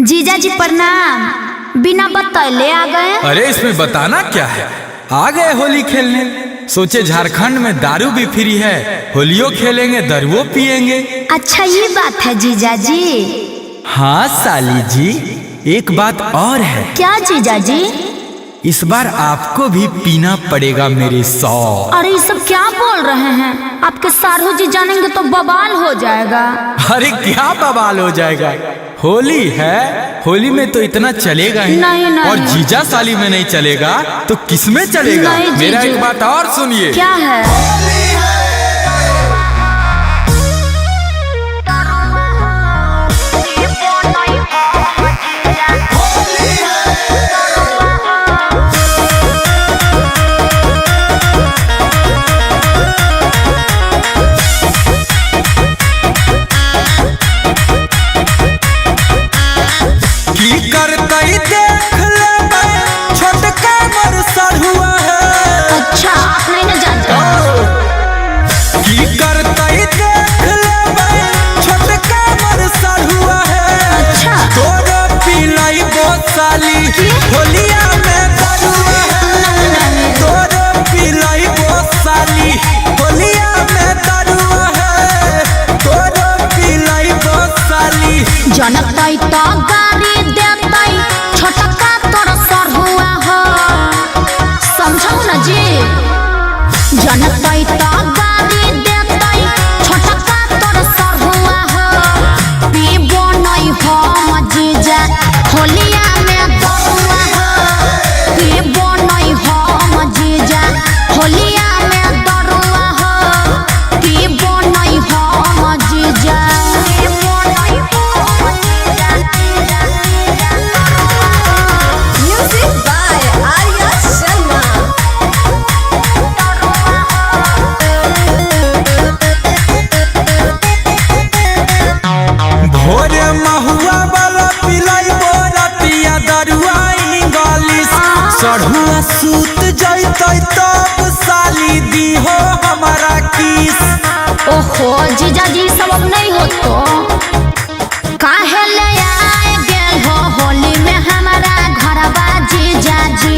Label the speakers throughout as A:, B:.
A: जीजा जी प्रणाम। बिना बतौले आ गए।
B: अरे इसमें बताना क्या है, आ गए होली खेलने। सोचे झारखंड में दारू भी फ्री है, होलियो खेलेंगे दरुओ पिएंगे।
A: अच्छा ये बात है जीजा जी।
B: हाँ साली जी, एक बात और है।
A: क्या जीजा जी?
B: इस बार आपको भी पीना पड़ेगा मेरे साथ।
A: अरे ये सब क्या बोल रहे हैं? आपके सारू जी जानेंगे तो बवाल हो जाएगा।
B: अरे क्या बवाल हो जाएगा, होली है, होली में तो इतना चलेगा ही।
A: नहीं, नहीं।
B: और जीजा साली में नहीं चलेगा तो किस में चलेगा?
A: नहीं,
B: मेरा
A: जीजू।
B: एक बात और सुनिए।
A: क्या है? अच्छा आप नहीं ना जानते। अच्छा
B: होलिया में दरुआ है, तोरो पिलाई बोसाली। होलिया में दरुआ है, तोरो पिलाई बोसाली।
A: जनतई तो गाड़ी देतई, छोटका तोर सरहुआ हो। समझो ना जी। जनतई तो गाड़ी देतई, छोटका तोर सरहुआ हो। पीबो नहीं हो मजीजा, होलिया में दरुआ हो। पीबो नहीं हो मजीजा, होलिया में दरुआ हो। पीबो नहीं हो मजीजा, पीबो नहीं हो मजीजा।
C: Music by Arya Sharma.
B: भोरे महुआ वाला पिलाई बोरतिया दरुआ इंग्लिश। सढ़ुआ सूत जैतै तब साली दी हो हमारा किस।
A: ओहो जीजा जी सब अब नहीं हो तो काहे ले आए गेल हो होली में हमारा घरवा जीजा जी।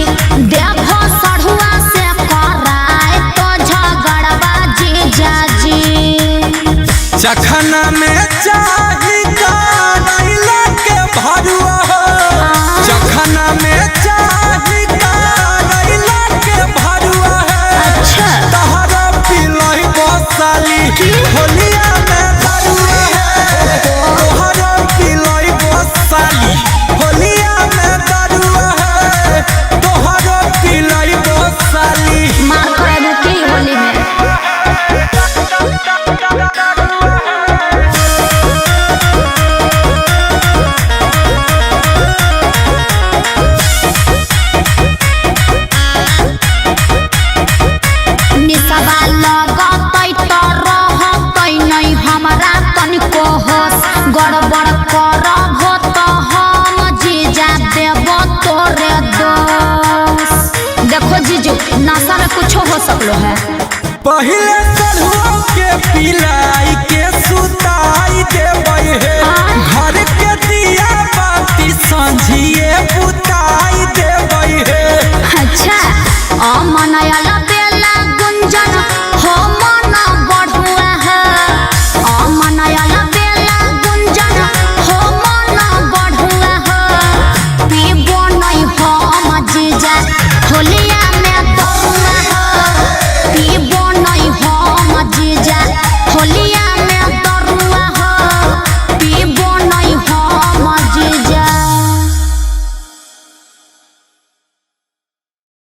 A: देखो सढ़ुआ से कराए तो झगड़वा जीजा जी।
B: चखना में चाही कानैला के भरुआ हो। चखना में चाही कानैला के भरुआ है।
A: अच्छा
B: तहरा पिलाई बोसाली, होलिया में दरुआ है। तोहरा पिलाई बोसाली, होलिया में दरुआ है। तोहरा पिलाई बोसाली।
A: मार करेबू की होली में। निसवा लगतै तो रहतै नहीं हमरा तनिको होश। गड़बड़ करब हो तो हम जीजा देब तोरे दोष। देखो जीजू नशा में कुछ हो सकलो है।
B: पहले सलहो के पिलाई के सुताई देबै है। घर के दिया बाती संझिए बुताई देबै है।
A: अच्छा